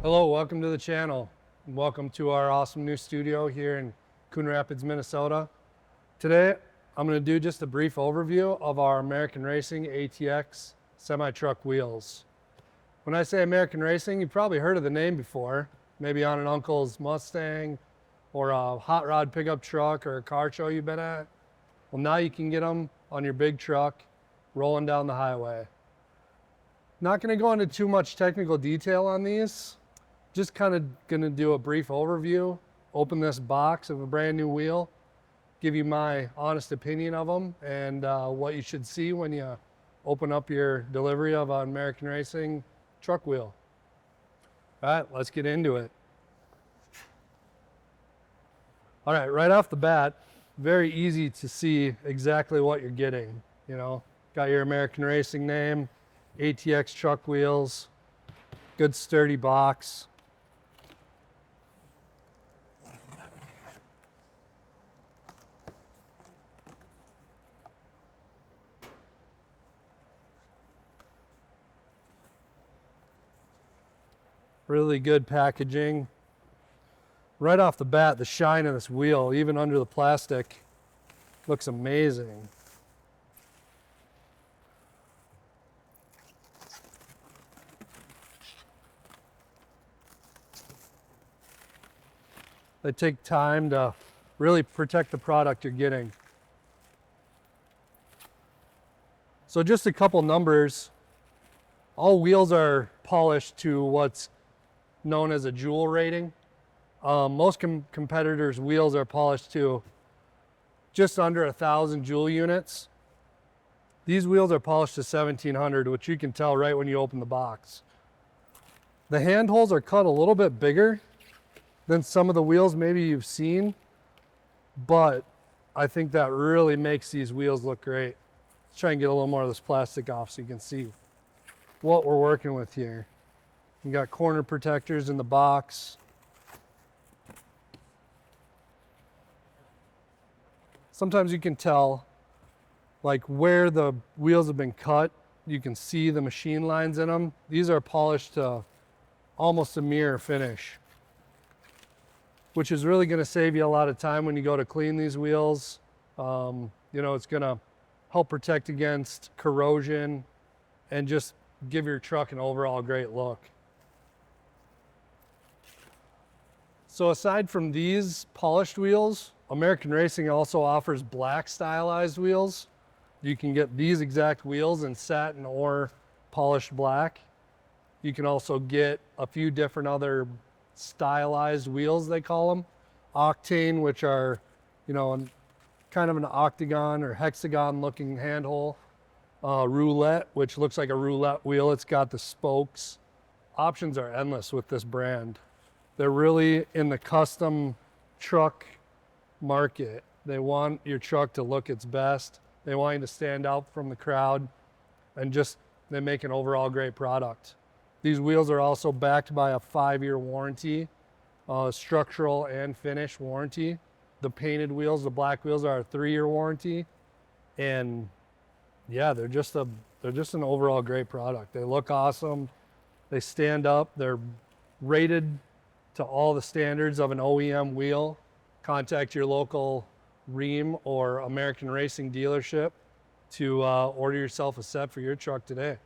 Hello, welcome to the channel. Welcome to our awesome new studio here in Coon Rapids, Minnesota. Today, I'm going to do just a brief overview of our American Racing ATX semi-truck wheels. When I say American Racing, you've probably heard of the name before, maybe on an uncle's Mustang or a hot rod pickup truck or a car show you've been at. Well, now you can get them on your big truck rolling down the highway. Not going to go into too much technical detail on these. Just kind of going to do a brief overview, open this box of a brand new wheel, give you my honest opinion of them and what you should see when you open up your delivery of an American Racing truck wheel. All right, let's get into it. All right, right off the bat, very easy to see exactly what you're getting. You know, got your American Racing name, ATX truck wheels, good sturdy box. Really good packaging. Right off the bat, the shine of this wheel, even under the plastic, looks amazing. They take time to really protect the product you're getting. So just a couple numbers. All wheels are polished to what's known as a joule rating. Most competitors' wheels are polished to just under 1,000 joule units. These wheels are polished to 1,700, which you can tell right when you open the box. The handholds are cut a little bit bigger than some of the wheels maybe you've seen, but I think that really makes these wheels look great. Let's try and get a little more of this plastic off so you can see what we're working with here. You got corner protectors in the box. Sometimes you can tell like where the wheels have been cut. You can see the machine lines in them. These are polished to almost a mirror finish, which is really going to save you a lot of time when you go to clean these wheels. You know, it's going to help protect against corrosion and just give your truck an overall great look. So aside from these polished wheels, American Racing also offers black stylized wheels. You can get these exact wheels in satin or polished black. You can also get a few different other stylized wheels, they call them. Octane, which are, you know, kind of an octagon or hexagon looking handle. Roulette, which looks like a roulette wheel. It's got the spokes. Options are endless with this brand. They're really in the custom truck market. They want your truck to look its best. They want you to stand out from the crowd, and just they make an overall great product. These wheels are also backed by a 5-year warranty, structural and finish warranty. The painted wheels, the black wheels, are a 3-year warranty, and yeah, they're just an overall great product. They look awesome. They stand up. They're rated to all the standards of an OEM wheel. Contact your local Rihm or American Racing dealership to order yourself a set for your truck today.